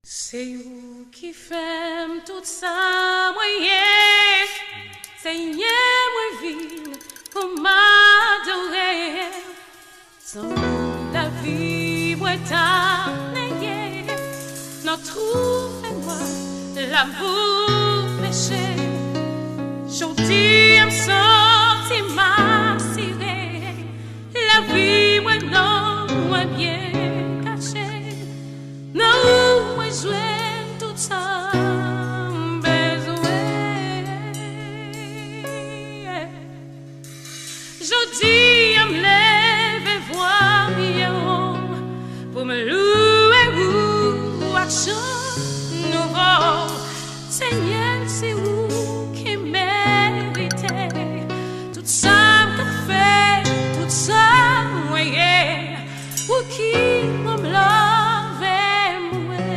C'est vous qui faites tout ça, moyen. Seigneur, moi vive pour m'adorer. Sans la vie, moi t'as négé. Notre trouve-moi l'amour péché. J'en me senti m'assurer. La vie, moi non, moi bien caché. Non, moi jouer tout ça. Jodi à me lever voir mieux pour me louer ou action nouveau. Seigneur, c'est vous qui méritez tout ça que fait, tout ça moyen, ou qui me lave moi.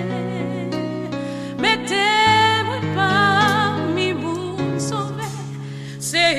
Mettez-moi parmi vous sauver. C'est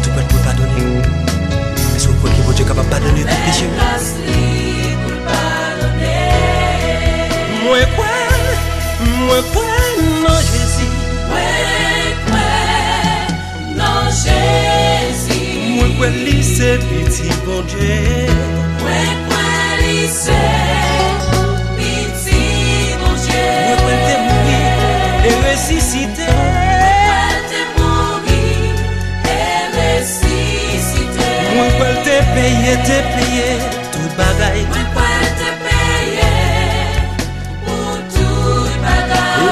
tout le monde peut pardonner. Mais si vous croyez que Dieu est capable de pardonner tout péché, moi quoi, non Jésus. Moi quoi, non Jésus. Moi quoi lycée petit bon Dieu. Moi quoi lycée petit bon Dieu. Moi quoi t'es mourir et ressuscité. Moi quoi t'es payé tout bagaille. Moi quoi t'es payé pour tout bagaille.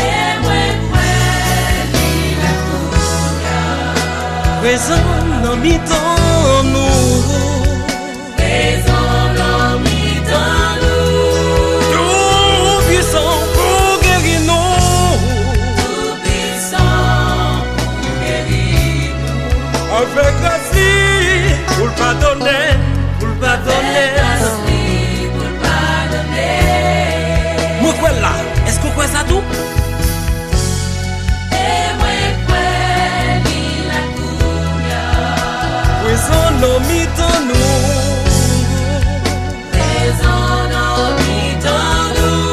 Et moi quoi ni la couille. Présent dans mi-temps nous. Présent dans mi-temps nous. Tout puissant pour guérir nous. Tout puissant pour guérir nous. Avec grâce pour le pardonner, pour le pardonner. Pour le pardonner. Moi quoi là, est-ce qu'on croit ça tout? Et moi quoi ni la couille. Présent dans mi-temps nous. Présent dans mi-temps nous.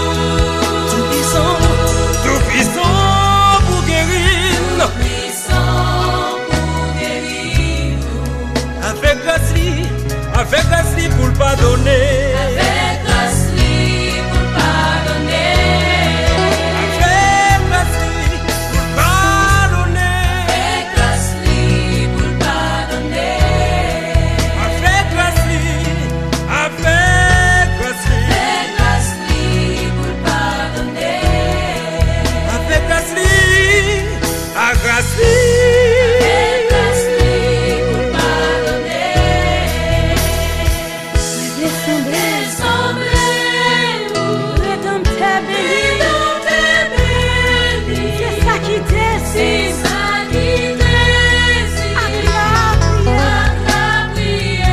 Tout puissant pour guérir nous. Puissant pour guérir nous. Avec grâce pour le pardonner. Avec grâce pour le pardonner. Avec grâce pour le pardonner. Avec grâce pour le pardonner. Avec grâce Avec grâce pour le pardonner. avec grâce à grâce Avec grâce pour le pardonner. C'est ça qui désire. Avec la prière.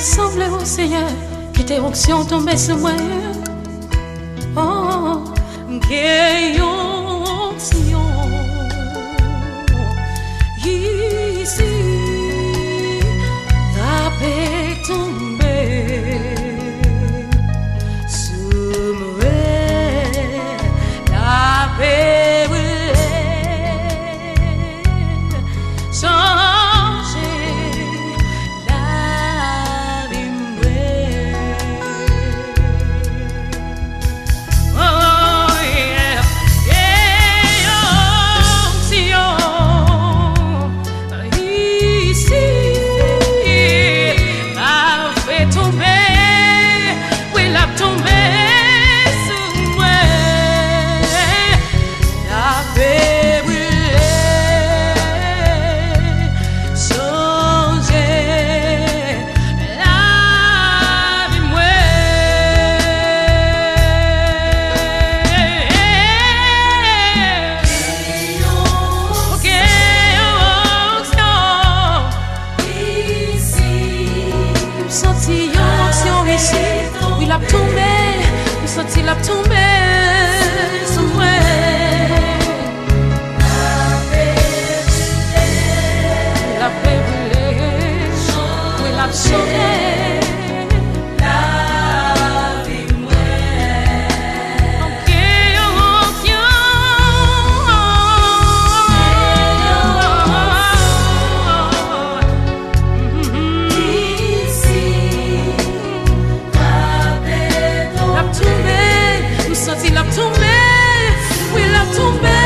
Semblait au Seigneur que tes onctions tombaient sur moi. Oh, que onction ici la paix tombée sur moi, la paix changer. Il a tombé, Tomber, we love tomber.